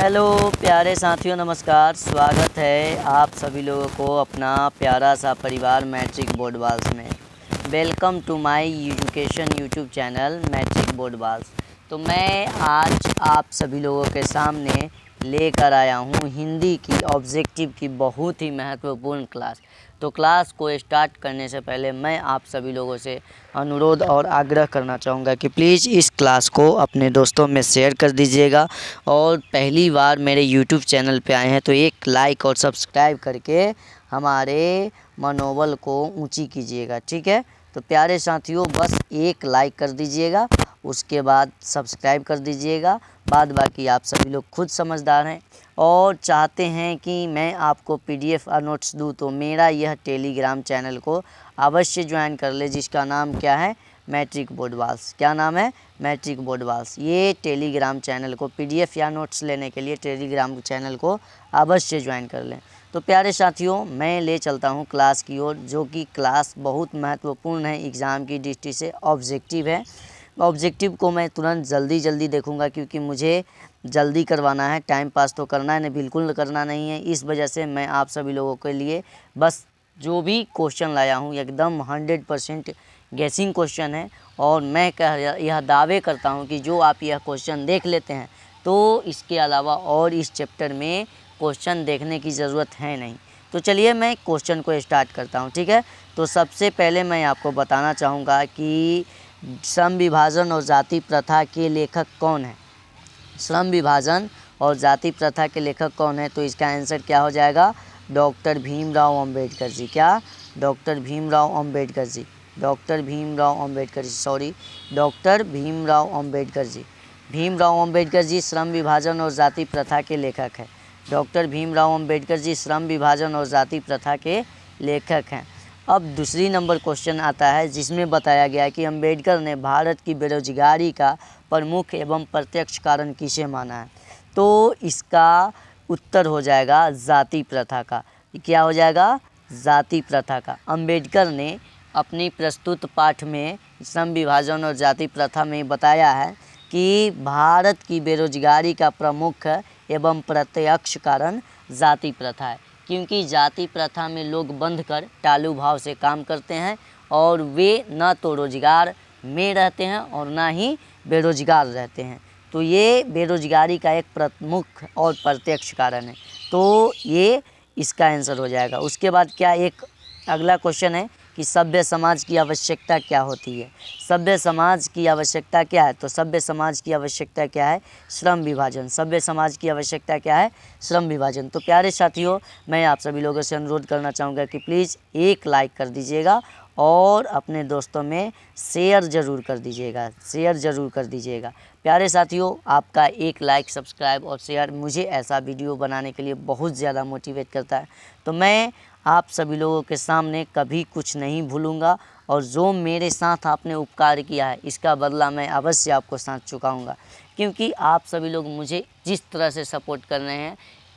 Hello प्यारे साथियों, नमस्कार। स्वागत है आप सभी लोगों को अपना प्यारा सा परिवार मैट्रिक बोर्ड बाल्स में। Welcome to my education YouTube channel matric board बाल्स। तो मैं आज आप सभी लोगों के सामने लेकर आया हूँ हिंदी की ऑब्जेक्टिव की बहुत ही महत्वपूर्ण क्लास। तो क्लास को स्टार्ट करने से पहले मैं आप सभी लोगों से अनुरोध और आग्रह करना चाहूँगा कि प्लीज़ इस क्लास को अपने दोस्तों में शेयर कर दीजिएगा और पहली बार मेरे YouTube चैनल पे आए हैं तो एक लाइक और सब्सक्राइब करके हमारे मनोबल को ऊंची कीजिएगा, ठीक है। तो प्यारे साथियों, बस एक लाइक कर दीजिएगा, उसके बाद सब्सक्राइब कर दीजिएगा। बाद बाकी आप सभी लोग खुद समझदार हैं और चाहते हैं कि मैं आपको PDF और नोट्स दूँ तो मेरा यह टेलीग्राम चैनल को अवश्य ज्वाइन कर ले, जिसका नाम क्या है, मैट्रिक बोर्ड बाल्स। क्या नाम है? मैट्रिक बोर्ड बाल्स। ये टेलीग्राम चैनल को PDF या नोट्स लेने के लिए टेलीग्राम चैनल को अवश्य ज्वाइन कर लें। तो प्यारे साथियों, मैं ले चलता हूँ क्लास की ओर, जो कि क्लास बहुत महत्वपूर्ण है एग्ज़ाम की दृष्टि से। ऑब्जेक्टिव है। ऑब्जेक्टिव को मैं तुरंत जल्दी देखूँगा क्योंकि मुझे जल्दी करवाना है, टाइम पास तो करना है नहीं, बिल्कुल करना नहीं है। इस वजह से मैं आप सभी लोगों के लिए बस जो भी क्वेश्चन लाया हूँ एकदम 100% गेसिंग क्वेश्चन है और मैं यह दावे करता हूँ कि जो आप यह क्वेश्चन देख लेते हैं तो इसके अलावा और इस चैप्टर में क्वेश्चन देखने की ज़रूरत है नहीं। तो चलिए मैं क्वेश्चन को स्टार्ट करता हूँ, ठीक है। तो सबसे पहले मैं आपको बताना चाहूँगा कि श्रम विभाजन और जाति प्रथा के लेखक कौन है। श्रम विभाजन और जाति प्रथा के लेखक कौन है? तो इसका आंसर क्या हो जाएगा? डॉक्टर भीमराव अंबेडकर जी। क्या? Doctor Bhimrao Ambedkar ji. Doctor Bhimrao Ambedkar ji, sorry, doctor Bhimrao Ambedkar ji. Bhimrao Ambedkar ji श्रम विभाजन और जाति प्रथा के लेखक हैं। डॉक्टर भीमराव अंबेडकर जी श्रम विभाजन और जाति प्रथा के लेखक हैं। अब दूसरी नंबर क्वेश्चन आता है जिसमें बताया गया है कि अंबेडकर ने भारत की बेरोजगारी का प्रमुख एवं प्रत्यक्ष कारण किसे माना है। तो इसका उत्तर हो जाएगा जाति प्रथा का। क्या हो जाएगा? जाति प्रथा का। अंबेडकर ने अपनी प्रस्तुत पाठ में श्रम विभाजन और जाति प्रथा में बताया है कि भारत की बेरोजगारी का प्रमुख एवं प्रत्यक्ष कारण जाति प्रथा है, क्योंकि जाति प्रथा में लोग बंध कर टालू भाव से काम करते हैं और वे न तो रोजगार में रहते हैं और ना ही बेरोजगार रहते हैं। तो ये बेरोजगारी का एक प्रमुख और प्रत्यक्ष कारण है। तो ये इसका आंसर हो जाएगा। उसके बाद क्या एक अगला क्वेश्चन है कि सभ्य समाज की आवश्यकता क्या होती है। सभ्य समाज की आवश्यकता क्या है? तो सभ्य समाज की आवश्यकता क्या है? श्रम विभाजन। सभ्य समाज की आवश्यकता क्या है? श्रम विभाजन। तो प्यारे साथियों, मैं आप सभी लोगों से अनुरोध करना चाहूँगा कि प्लीज़ एक लाइक कर दीजिएगा और अपने दोस्तों में शेयर ज़रूर कर दीजिएगा, शेयर ज़रूर कर दीजिएगा। प्यारे साथियों, आपका एक लाइक, सब्सक्राइब और शेयर मुझे ऐसा वीडियो बनाने के लिए बहुत ज़्यादा मोटिवेट करता है। तो मैं आप सभी लोगों के सामने कभी कुछ नहीं भूलूंगा और जो मेरे साथ आपने उपकार किया है इसका बदला मैं अवश्य आपको साथ चुकाऊंगा, क्योंकि आप सभी लोग मुझे जिस तरह से सपोर्ट कर रहे हैं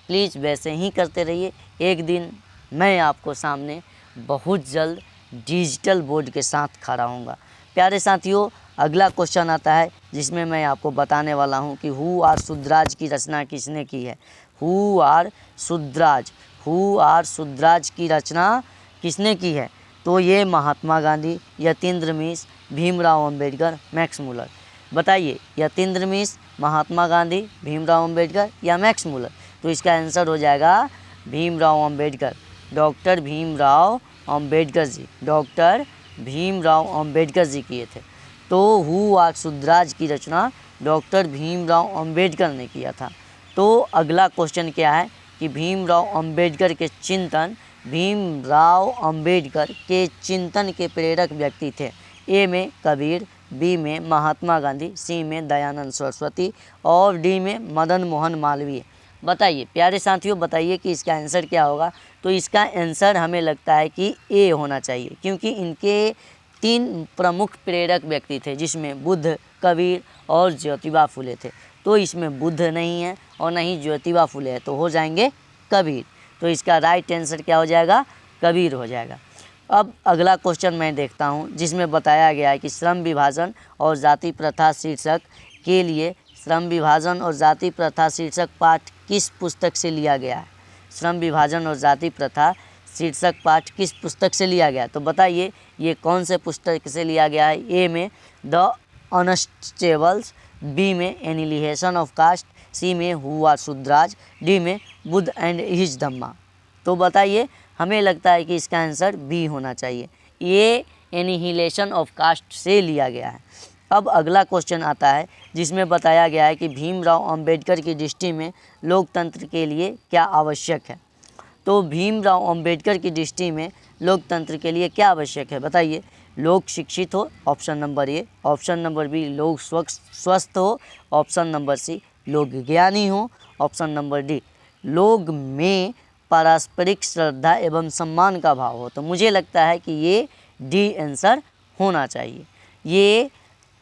प्लीज़ वैसे ही करते रहिए। एक दिन मैं आपको सामने बहुत जल्द डिजिटल बोर्ड के साथ खड़ा होऊंगा। प्यारे साथियों, अगला क्वेश्चन आता है जिसमें मैं आपको बताने वाला हूं कि हु आर शुद्राज की रचना किसने की है। Who are Shudras, who are Shudras की रचना किसने की है? तो ये महात्मा गांधी, यतीन्द्र मिश्र, भीमराव अंबेडकर, मैक्स मुलर। बताइए, यतीन्द्र मिश्र, महात्मा गांधी, भीमराव अंबेडकर या मैक्स मुलर? तो इसका आंसर हो जाएगा भीमराव अंबेडकर। डॉक्टर भीमराव अंबेडकर जी, डॉक्टर भीमराव अंबेडकर जी किए थे। तो हु आर शुद्राज की रचना डॉक्टर भीमराव अंबेडकर ने किया था। तो अगला क्वेश्चन क्या है कि भीमराव अंबेडकर के चिंतन, भीमराव अंबेडकर के चिंतन के प्रेरक व्यक्ति थे। ए में कबीर, बी में महात्मा गांधी, सी में दयानंद सरस्वती और डी में मदन मोहन मालवीय। बताइए प्यारे साथियों, बताइए कि इसका आंसर क्या होगा। तो इसका आंसर हमें लगता है कि ए होना चाहिए, क्योंकि इनके 3 प्रमुख प्रेरक व्यक्ति थे जिसमें बुद्ध, कबीर और ज्योतिबा फुले थे। तो इसमें बुद्ध नहीं है और न ही ज्योतिबा फुले है, तो हो जाएंगे कबीर। तो इसका राइट आंसर क्या हो जाएगा? कबीर हो जाएगा। अब अगला क्वेश्चन मैं देखता हूं जिसमें बताया गया है कि श्रम विभाजन और जाति प्रथा शीर्षक के लिए श्रम विभाजन और जाति प्रथा शीर्षक पाठ किस पुस्तक से लिया गया है? श्रम विभाजन और जाति प्रथा शीर्षक पाठ किस पुस्तक से लिया गया है? तो बताइए ये कौन से पुस्तक से लिया गया है? ए में द अनस्टेबल्स, बी में एनिहिलेशन ऑफ कास्ट, सी में हु आर शूद्राज, डी में बुद्ध एंड हिज धम्मा। तो बताइए, हमें लगता है कि इसका आंसर बी होना चाहिए। ये एनिहिलेशन ऑफ कास्ट से लिया गया है। अब अगला क्वेश्चन आता है जिसमें बताया गया है कि भीमराव अंबेडकर की दृष्टि में लोकतंत्र के लिए क्या आवश्यक है? तो भीमराव अंबेडकर की दृष्टि में लोकतंत्र के लिए क्या आवश्यक है? बताइए। लोग शिक्षित हो, option number A, option number B लोग स्वस्थ हो, ऑप्शन नंबर सी लोग ज्ञानी हो, ऑप्शन नंबर डी लोग में पारस्परिक श्रद्धा एवं सम्मान का भाव हो। तो मुझे लगता है कि ये डी आंसर होना चाहिए। ये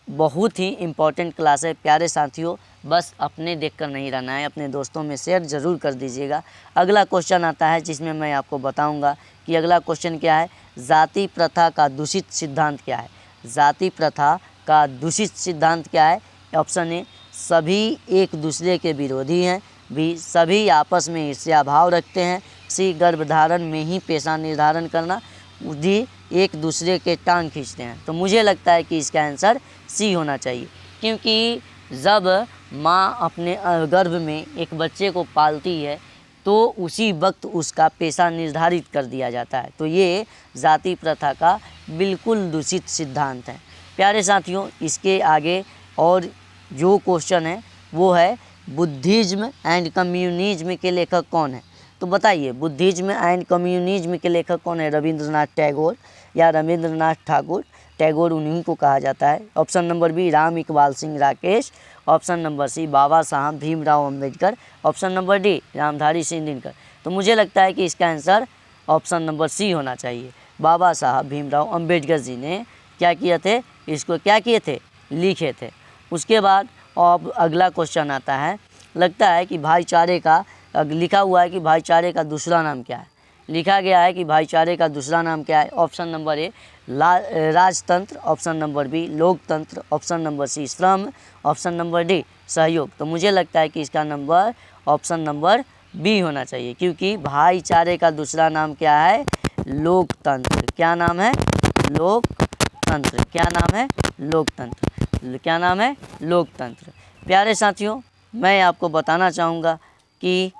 बहुत ही इम्पॉर्टेंट क्लास है प्यारे साथियों, बस अपने देखकर नहीं रहना है, अपने दोस्तों में शेयर ज़रूर कर दीजिएगा। अगला क्वेश्चन आता है जिसमें मैं आपको बताऊंगा कि अगला क्वेश्चन क्या है। जाति प्रथा का दूषित सिद्धांत क्या है? जाति प्रथा का दूषित सिद्धांत क्या है? ऑप्शन ए सभी एक दूसरे के विरोधी हैं, बी सभी आपस में ईर्ष्या भाव रखते हैं, सी गर्भधारण में ही पेशा निर्धारण करना, डी एक दूसरे के टांग खींचते हैं। तो मुझे लगता है कि इसका आंसर सी होना चाहिए, क्योंकि जब माँ अपने गर्भ में एक बच्चे को पालती है तो उसी वक्त उसका पेशा निर्धारित कर दिया जाता है। तो ये जाति प्रथा का बिल्कुल दूषित सिद्धांत है। प्यारे साथियों, इसके आगे और जो क्वेश्चन है वो है बुद्धिज्म एंड कम्युनिज्म के लेखक कौन है? तो बताइए, बुद्धिज्म एंड कम्युनिज्म के लेखक कौन है? रविंद्रनाथ टैगोर या रविंद्रनाथ ठाकुर? टैगोर उन्हीं को कहा जाता है। Option number B Ram Iqbal Singh Rakesh, option number C Baba Saheb Bhimrao Ambedkar, option number D Ramdhari Singh Dinkar. तो मुझे लगता है कि इसका आंसर ऑप्शन नंबर सी होना चाहिए। बाबा साहब भीमराव अंबेडकर जी ने क्या किए थे? इसको क्या किए थे? लिखे थे। उसके बाद अब अगला क्वेश्चन आता है, लगता है कि भाईचारे का लिखा हुआ है कि भाईचारे का दूसरा नाम क्या है? लिखा गया है कि भाईचारे का दूसरा नाम क्या है? ऑप्शन नंबर ए राजतंत्र, ऑप्शन नंबर बी लोकतंत्र, ऑप्शन नंबर सी श्रम, ऑप्शन नंबर डी सहयोग। तो मुझे लगता है कि इसका नंबर ऑप्शन नंबर बी होना चाहिए, क्योंकि भाईचारे का दूसरा नाम क्या है? लोकतंत्र। क्या नाम है? लोकतंत्र। क्या नाम है? लोकतंत्र। क्या नाम है? लोकतंत्र। प्यारे साथियों, मैं आपको बताना चाहूँगा कि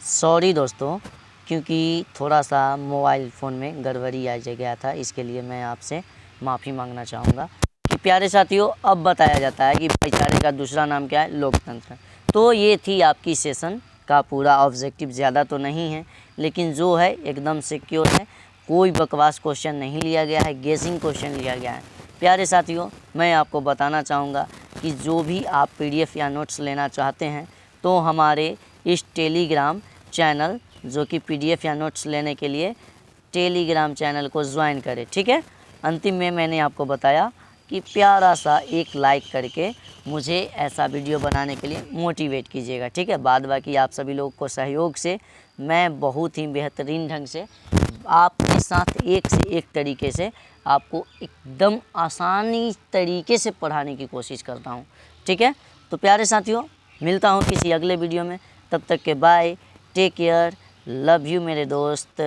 सॉरी दोस्तों, क्योंकि थोड़ा सा मोबाइल फ़ोन में गड़बड़ी आ गया था, इसके लिए मैं आपसे माफ़ी मांगना चाहूँगा। कि प्यारे साथियों, अब बताया जाता है कि भाईचारे का दूसरा नाम क्या है? लोकतंत्र। तो ये थी आपकी सेशन का पूरा ऑब्जेक्टिव। ज़्यादा तो नहीं है, लेकिन जो है एकदम सिक्योर है। कोई बकवास क्वेश्चन नहीं लिया गया है, गेसिंग क्वेश्चन लिया गया है। प्यारे साथियों, मैं आपको बताना चाहूँगा कि जो भी आप PDF या नोट्स लेना चाहते हैं तो हमारे इस टेलीग्राम चैनल, जो कि PDF या नोट्स लेने के लिए टेलीग्राम चैनल को ज्वाइन करें, ठीक है। अंतिम में मैंने आपको बताया कि प्यारा सा एक लाइक करके मुझे ऐसा वीडियो बनाने के लिए मोटिवेट कीजिएगा, ठीक है। बाद बाकी आप सभी लोगों को सहयोग से मैं बहुत ही बेहतरीन ढंग से आपके साथ एक से एक तरीके से आपको एकदम आसानी तरीके से पढ़ाने की कोशिश करता हूँ, ठीक है। तो प्यारे साथियों, मिलता हूँ किसी अगले वीडियो में, तब तक के bye, take care, love you मेरे दोस्त।